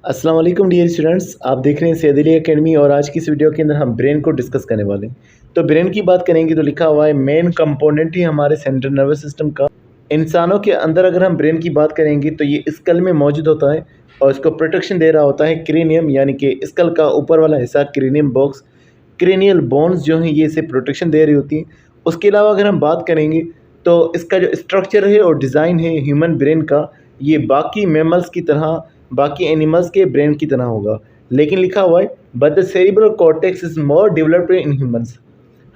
अस्सलाम वालेकुम dear students, आप देख रहे हैं सैयद अली एकेडमी और आज की इस वीडियो के अंदर हम ब्रेन को डिस्कस करने वाले हैं। तो ब्रेन की बात करेंगे तो लिखा हुआ है मेन कंपोनेंट ही हमारे सेंट्रल नर्वस सिस्टम का। इंसानों के अंदर अगर हम ब्रेन की बात करेंगे तो ये स्कल में मौजूद होता है और इसको प्रोटेक्शन दे रहा होता है क्रेनियम, यानी कि स्कल का ऊपर वाला हिस्सा क्रेनियम बॉक्स, क्रेनियल बोन्स जो हैं ये इसे प्रोटेक्शन दे रही होती हैं। उसके अलावा अगर हम बात करेंगे तो इसका जो स्ट्रक्चर है और डिज़ाइन है ह्यूमन ब्रेन का, ये बाकी मैमल्स की तरह, बाकी एनिमल्स के ब्रेन की तरह होगा, लेकिन लिखा हुआ है but the cerebral cortex is more developed in humans.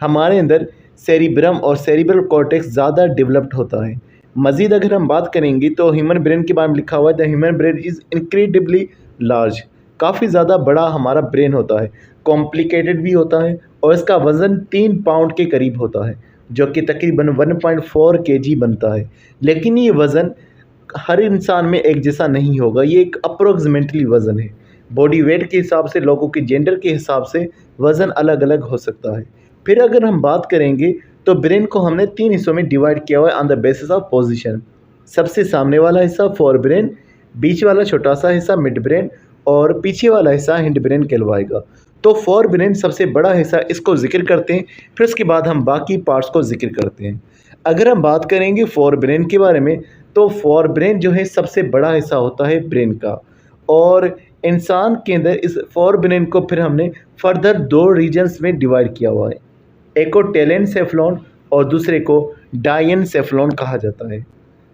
हमारे अंदर सेरिब्रम और सेरिब्रल कॉर्टेक्स ज़्यादा डेवलप्ड होता है। मज़ीद अगर हम बात करेंगे तो ह्यूमन ब्रेन के बारे में लिखा हुआ है the human brain is incredibly large. काफ़ी ज़्यादा बड़ा हमारा ब्रेन होता है, कॉम्प्लिकेटेड भी होता है और इसका वज़न 3 पाउंड के करीब होता है, जो कि तकरीबन 1.4 केजी बनता है। लेकिन ये वज़न हर इंसान में एक जैसा नहीं होगा, ये एक अप्रोक्सीमेटली वज़न है। बॉडी वेट के हिसाब से, लोगों के जेंडर के हिसाब से वज़न अलग अलग हो सकता है। फिर अगर हम बात करेंगे तो ब्रेन को हमने 3 हिस्सों में डिवाइड किया हुआ है on the basis of position. सबसे सामने वाला हिस्सा फोर ब्रेन, बीच वाला छोटा सा हिस्सा मिड ब्रेन और पीछे वाला हिस्सा हिंड ब्रेन कहलवाएगा। तो फोर ब्रेन सबसे बड़ा हिस्सा, इसको जिक्र करते हैं, फिर उसके बाद हम बाकी पार्ट्स को जिक्र करते हैं। अगर हम बात करेंगे फोर ब्रेन के बारे में तो फोर ब्रेन जो है सबसे बड़ा हिस्सा होता है ब्रेन का, और इंसान के अंदर इस फोर ब्रेन को फिर हमने फर्दर 2 रीजन्स में डिवाइड किया हुआ है। एक को टेलेनसेफ्लॉन और दूसरे को डायनसेफ्लॉन कहा जाता है।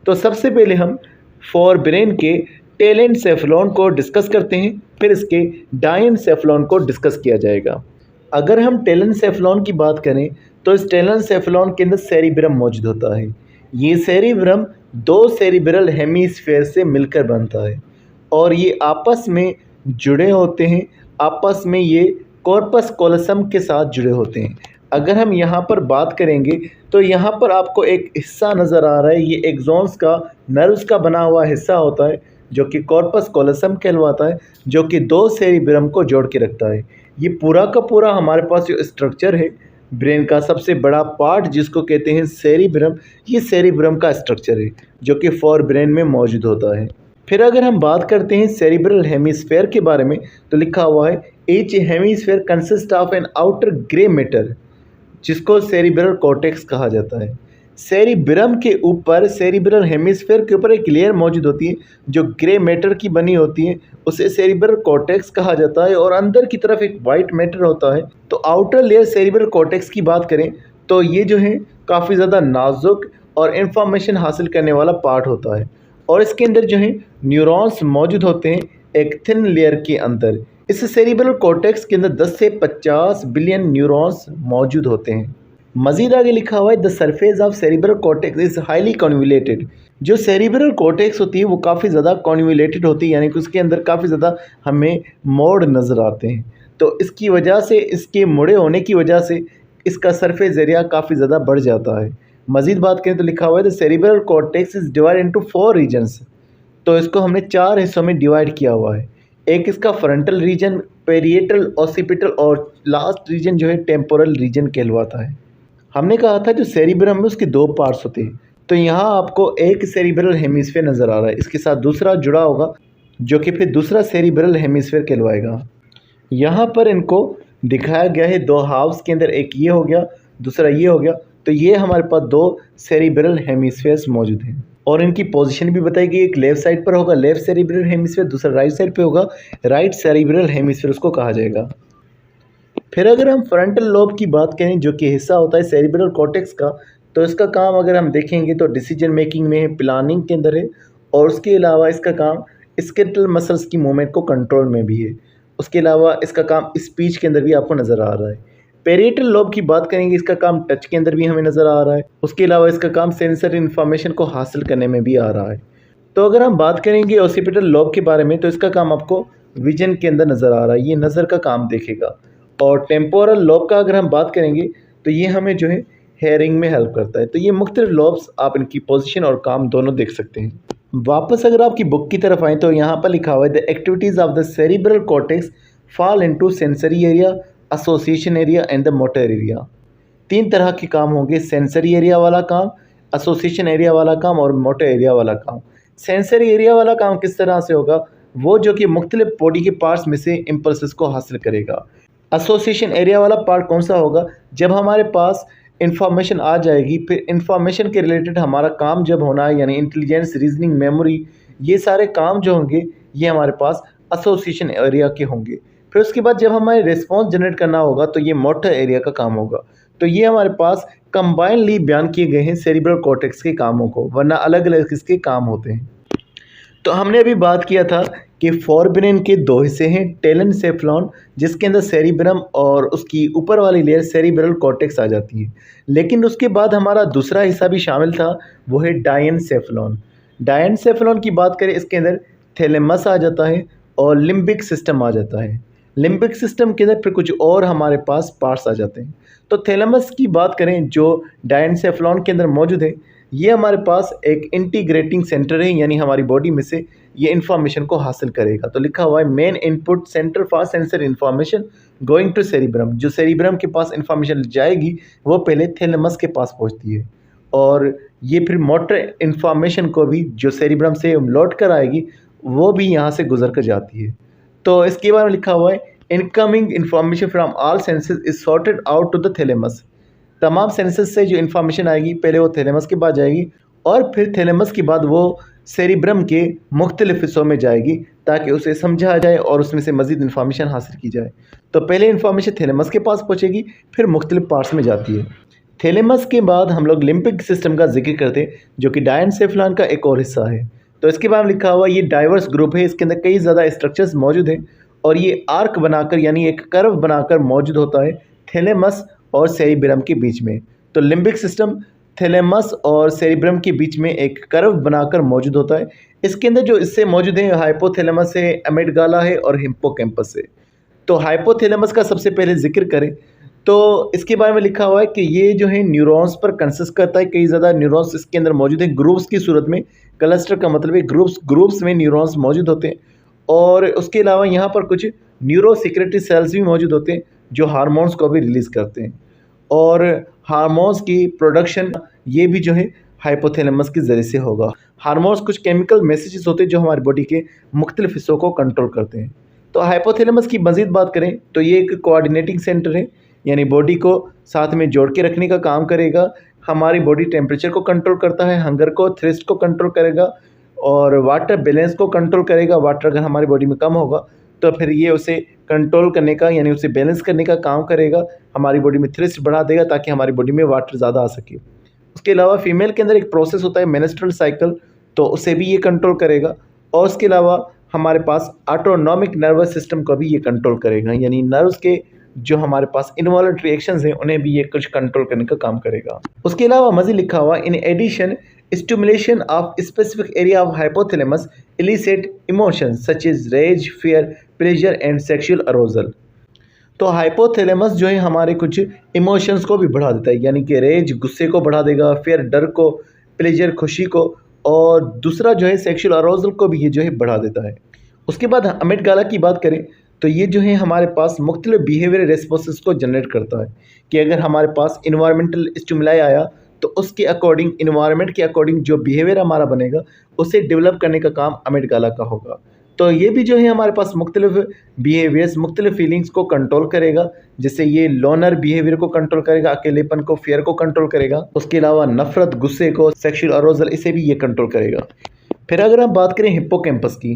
तो सबसे पहले हम फोर ब्रेन के टेलेनसेफ्लॉन को डिस्कस करते हैं, फिर इसके डायनसेफ्लॉन को डिस्कस किया जाएगा। अगर हम टेलेनसेफ्लॉन की बात करें तो इस टेलेनसेफ्लॉन के अंदर सेरिब्रम मौजूद होता है। ये सेरिब्रम 2 सेरिब्रल हेमीस्फेयर से मिलकर बनता है और ये आपस में जुड़े होते हैं, आपस में ये कॉर्पस कॉलोसम के साथ जुड़े होते हैं। अगर हम यहाँ पर बात करेंगे तो यहाँ पर आपको एक हिस्सा नज़र आ रहा है, ये एक्सॉन्स का, नर्व्स का बना हुआ हिस्सा होता है जो कि कॉर्पस कॉलोसम कहलवाता है, जो कि 2 सेरिब्रम को जोड़ के रखता है। ये पूरा का पूरा हमारे पास जो स्ट्रक्चर है ब्रेन का, सबसे बड़ा पार्ट जिसको कहते हैं सेरिब्रम, ये सेरिब्रम का स्ट्रक्चर है जो कि फोर ब्रेन में मौजूद होता है। फिर अगर हम बात करते हैं सेरिब्रल हेमिस्फेयर के बारे में तो लिखा हुआ है each hemisphere consist of an outer grey matter, जिसको सेरिब्रल कॉर्टेक्स कहा जाता है। सेरिब्रम के ऊपर, सेरिब्रल हेमिस्फेयर के ऊपर एक लेयर मौजूद होती है जो ग्रे मैटर की बनी होती है, उसे सेरिब्रल कॉर्टेक्स कहा जाता है, और अंदर की तरफ एक वाइट मैटर होता है। तो आउटर लेयर सेरिब्रल कॉर्टेक्स की बात करें तो ये जो है काफ़ी ज़्यादा नाजुक और इंफॉर्मेशन हासिल करने वाला पार्ट होता है, और इसके अंदर जो है न्यूरॉन्स मौजूद होते हैं एक थिन लेयर के अंदर। इस सेरिब्रल कॉर्टेक्स के अंदर 10 से 50 बिलियन न्यूरॉन्स मौजूद होते हैं। मजीद आगे लिखा हुआ है the surface of cerebral cortex is highly convoluted. जो सेरिब्रल कॉर्टेक्स होती है वो काफ़ी ज़्यादा कॉन्वुलेटेड होती है, यानी कि उसके अंदर काफ़ी ज़्यादा हमें मोड़ नज़र आते हैं। तो इसकी वजह से, इसके मुड़े होने की वजह से इसका सरफेस एरिया काफ़ी ज़्यादा बढ़ जाता है। मजीद बात करें तो लिखा हुआ है the cerebral cortex is divide into 4 regions. तो इसको हमने 4 हिस्सों में डिवाइड किया हुआ है। एक इसका फ्रंटल रीजन, पेरिएटल, ऑसिपिटल और लास्ट रीजन जो है टेम्पोरल रीजन कहलवाता है। हमने कहा था जो सेरिब्रम में उसके 2 पार्ट्स होते हैं, तो यहाँ आपको एक सेरिब्रल हेमिस्फेयर नज़र आ रहा है, इसके साथ दूसरा जुड़ा होगा जो कि फिर दूसरा सेरिब्रल हेमिस्फेयर कहलवाएगा। यहाँ पर इनको दिखाया गया है 2 हाफ्स के अंदर, एक ये हो गया, दूसरा ये हो गया। तो ये हमारे पास 2 सेरिब्रल हेमिस्फेयर्स मौजूद हैं और इनकी पोजीशन भी बताई गई, एक लेफ़्ट साइड पर होगा लेफ़्ट सेरिब्रल हेमिस्फेयर, दूसरा राइट साइड पे होगा राइट सेरिब्रल हेमिस्फेयर उसको कहा जाएगा। फिर अगर हम फ्रंटल लोब की बात करें जो कि हिस्सा होता है सेरिब्रल कॉर्टेक्स का, तो इसका काम अगर हम देखेंगे तो डिसीजन मेकिंग में है, प्लानिंग के अंदर है, और उसके अलावा इसका काम स्केलेटल मसल्स की मूवमेंट को कंट्रोल में भी है। उसके अलावा इसका काम स्पीच के अंदर भी आपको नज़र आ रहा है। पेरिएटल लोब की बात करेंगे, इसका काम टच के अंदर भी हमें नज़र आ रहा है। उसके अलावा इसका काम सेंसर इन्फॉर्मेशन को हासिल करने में भी आ रहा है। तो अगर हम बात करेंगे ऑसिपिटल लोब के बारे में तो इसका काम आपको विजन के अंदर नज़र आ रहा है, ये नज़र का काम देखेगा। और टेम्पोरल लोब का अगर हम बात करेंगे तो ये हमें जो है हेयरिंग में हेल्प करता है। तो ये मुख्तलिफ लोब्स, आप इनकी पोजीशन और काम दोनों देख सकते हैं। वापस अगर आपकी बुक की तरफ आएँ तो यहाँ पर लिखा हुआ है the activities of the cerebral cortex fall into sensory area, association area and the motor area. 3 तरह के काम होंगे, सेंसरी एरिया वाला काम, एसोसिएशन एरिया वाला काम और मोटर एरिया वाला काम। सेंसरी एरिया वाला काम किस तरह से होगा, वो जो कि मुख्तलिफ बॉडी के पार्ट्स में से इम्पल्सेस को हासिल करेगा। एसोसिएशन एरिया वाला पार्ट कौन सा होगा? जब हमारे पास इंफॉर्मेशन आ जाएगी, फिर इंफॉर्मेशन के रिलेटेड हमारा काम जब होना है, यानी इंटेलिजेंस, रीजनिंग, मेमोरी, ये सारे काम जो होंगे ये हमारे पास एसोसिएशन एरिया के होंगे। फिर उसके बाद जब हमें रिस्पॉन्स जनरेट करना होगा तो ये मोटर एरिया का काम होगा। तो ये हमारे पास कंबाइनली बयान किए गए हैं सेरिब्रल कॉर्टेक्स के कामों को, वरना अलग अलग किसके काम होते हैं। तो हमने अभी बात किया था कि फोरब्रेन के दो हिस्से हैं, टेलेनसेफ्लॉन जिसके अंदर सेरिब्रम और उसकी ऊपर वाली लेयर सेरिब्रल कॉर्टेक्स आ जाती है। लेकिन उसके बाद हमारा दूसरा हिस्सा भी शामिल था, वो है डायनसेफ्लॉन। डायनसेफ्लॉन की बात करें, इसके अंदर थैलेमस आ जाता है और लिम्बिक सिस्टम आ जाता है। लिम्बिक सिस्टम के अंदर फिर कुछ और हमारे पास पार्ट्स आ जाते हैं। तो थैलेमस की बात करें जो डायनसेफ्लॉन के अंदर मौजूद है, ये हमारे पास एक इंटीग्रेटिंग सेंटर है, यानी हमारी बॉडी में से ये इन्फॉर्मेशन को हासिल करेगा। तो लिखा हुआ है main input centre for sensor information going to cerebrum. जो सेरिब्रम के पास इन्फॉर्मेशन जाएगी वो पहले थैलेमस के पास पहुंचती है, और ये फिर मोटर इन्फॉर्मेशन को भी जो सेरिब्रम से लौट कर आएगी वो भी यहाँ से गुजर कर जाती है। तो इसके बारे में लिखा हुआ है incoming information from all senses is sorted out to the thalamus. तमाम सेंसेस से जो इन्फॉर्मेशन आएगी पहले वो थैलेमस के पास जाएगी, और फिर थैलेमस के बाद वो सेरिब्रम के मुख्तलिफ हिस्सों में जाएगी ताकि उसे समझा जाए और उसमें से मज़ीद इन्फॉर्मेशन हासिल की जाए। तो पहले इन्फॉर्मेशन थैलेमस के पास पहुँचेगी, फिर मुख्तलिफ पार्ट्स में जाती है। थैलेमस के बाद हम लोग लिम्बिक सिस्टम का जिक्र करते हैं जो कि डायनसेफ्लॉन का एक और हिस्सा है। तो इसके बाद लिखा हुआ ये डाइवर्स ग्रुप है, इसके अंदर कई ज़्यादा स्ट्रक्चर्स मौजूद हैं और ये आर्क बनाकर यानी एक कर्व बनाकर मौजूद होता है थैलेमस और सेरिब्रम के बीच में। तो लिम्बिक सिस्टम थैलेमस और सेरिब्रम के बीच में एक कर्व बनाकर मौजूद होता है। इसके अंदर जो इससे मौजूद है हाइपोथैलेमस है, एमिगडाला है और हिप्पोकैम्पस है। तो हाइपोथैलेमस का सबसे पहले जिक्र करें तो इसके बारे में लिखा हुआ है कि ये जो है न्यूरॉन्स पर कंसिस्ट करता है। कई ज़्यादा न्यूरॉन्स इसके अंदर मौजूद हैं ग्रुप्स की सूरत में। क्लस्टर का मतलब है ग्रुप्स में न्यूरॉन्स मौजूद होते हैं, और उसके अलावा यहाँ पर कुछ न्यूरो सिक्रेटरी सेल्स भी मौजूद होते हैं जो हार्मोन्स को भी रिलीज़ करते हैं, और हार्मोन्स की प्रोडक्शन ये भी जो है हाइपोथैलेमस के ज़रिए से होगा। हार्मोन्स कुछ केमिकल मैसेजेस होते हैं जो हमारी बॉडी के मुख्तलिफ हिस्सों को कंट्रोल करते हैं। तो हाइपोथैलेमस की मज़ीद बात करें तो ये एक कोऑर्डिनेटिंग सेंटर है, यानी बॉडी को साथ में जोड़ के रखने का काम करेगा। हमारी बॉडी टेम्परेचर को कंट्रोल करता है, हंगर को, थ्रस्ट को कंट्रोल करेगा, और वाटर बैलेंस को कंट्रोल करेगा। वाटर अगर हमारी बॉडी में कम होगा तो फिर ये उसे कंट्रोल करने का यानी उसे बैलेंस करने का काम करेगा। हमारी बॉडी में थ्रस्ट बढ़ा देगा ताकि हमारी बॉडी में वाटर ज़्यादा आ सके। उसके अलावा फीमेल के अंदर एक प्रोसेस होता है मेंस्ट्रुअल साइकिल, तो उसे भी ये कंट्रोल करेगा। और उसके अलावा हमारे पास ऑटोनॉमिक नर्वस सिस्टम को भी ये कंट्रोल करेगा, यानी नर्व्स के जो हमारे पास इन्वॉल्वड रिएक्शंस हैं उन्हें भी ये कुछ कंट्रोल करने का काम करेगा। उसके अलावा मज़ीद लिखा हुआ in addition stimulation of specific area of hypothalamus elicit emotions such as rage, fear, pleasure and sexual arousal. तो हाइपोथैलेमस जो है हमारे कुछ इमोशंस को भी बढ़ा देता है, यानी कि रेज गुस्से को बढ़ा देगा, फियर डर को, प्लेजर खुशी को, और दूसरा जो है सेक्सुअल अरोजल को भी ये जो है बढ़ा देता है। उसके बाद अमिगडाला की बात करें तो ये जो है हमारे पास मुख्तलिफ बिहेवियर रेस्पॉन्सेस को जनरेट करता है कि अगर हमारे पास इन्वायरमेंटल स्टिमुलाई आया तो उसके अकॉर्डिंग, इन्वायरमेंट के अकॉर्डिंग जो बिहेवियर हमारा बनेगा उसे डेवलप करने का काम अमिगडाला का होगा। तो ये भी जो है हमारे पास मुख्तलिफ बिहेवियर्स, मुख्तलिफ फीलिंग्स को कंट्रोल करेगा, जैसे ये लोनर बिहेवियर को कंट्रोल करेगा, अकेलेपन को, फियर को कंट्रोल करेगा। उसके अलावा नफरत, गुस्से को, सेक्सुअल अरोजल, इसे भी ये कंट्रोल करेगा। फिर अगर हम बात करें हिप्पोकैम्पस की,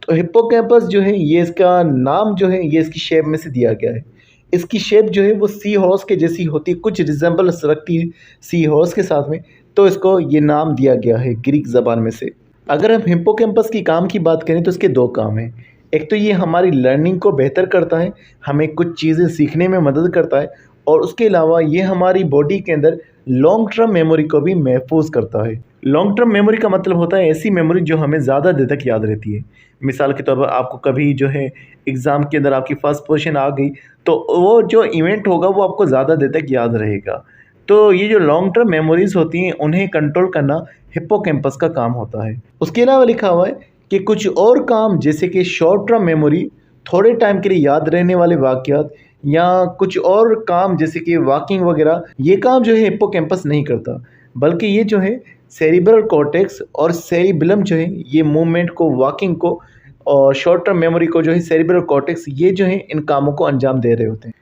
तो हिप्पोकैम्पस जो है ये इसका नाम जो है ये इसकी शेप में से दिया गया है। इसकी शेप जो है वो सी हॉर्स के जैसी होती है, कुछ रिजेंबल्स रखती है सी हॉर्स के साथ में, तो इसको ये नाम दिया गया है ग्रीक ज़बान में से। अगर हम हिप्पोकैम्पस की काम की बात करें तो इसके दो काम हैं। एक तो ये हमारी लर्निंग को बेहतर करता है, हमें कुछ चीज़ें सीखने में मदद करता है, और उसके अलावा ये हमारी बॉडी के अंदर लॉन्ग टर्म मेमोरी को भी महफूज करता है। लॉन्ग टर्म मेमोरी का मतलब होता है ऐसी मेमोरी जो हमें ज़्यादा देर तक याद रहती है। मिसाल के तौर पर आपको कभी जो है एग्ज़ाम के अंदर आपकी फ़र्स्ट पोजीशन आ गई तो वो जो इवेंट होगा वो आपको ज़्यादा देर तक याद रहेगा। तो ये जो लॉन्ग टर्म मेमोरीज़ होती हैं उन्हें कंट्रोल करना हिप्पोकैम्पस का काम होता है। उसके अलावा लिखा हुआ है कि कुछ और काम जैसे कि शॉर्ट टर्म मेमोरी, थोड़े टाइम के लिए याद रहने वाले वाक़यात, या कुछ और काम जैसे कि वॉकिंग वगैरह, ये काम जो है हिप्पोकैम्पस नहीं करता, बल्कि ये जो है सेरिब्रल कॉर्टेक्स और सेरिबेलम जो है ये मूवमेंट को, वॉकिंग को और शॉर्ट टर्म मेमोरी को जो है सेरिब्रल कॉर्टेक्स, ये जो है इन कामों को अंजाम दे रहे होते हैं।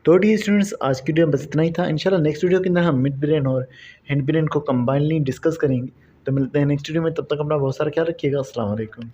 तो डी स्टूडेंट्स, आज की वीडियो में बस इतना ही था। इंशाल्लाह नेक्स्ट वीडियो के अंदर हम मिड ब्रेन और हैंड ब्रेन को कंबाइनली डिस्कस करेंगे। तो मिलते हैं नेक्स्ट वीडियो में, तब तक अपना बहुत सारा ख्याल रखिएगा। अस्सलाम वालेकुम।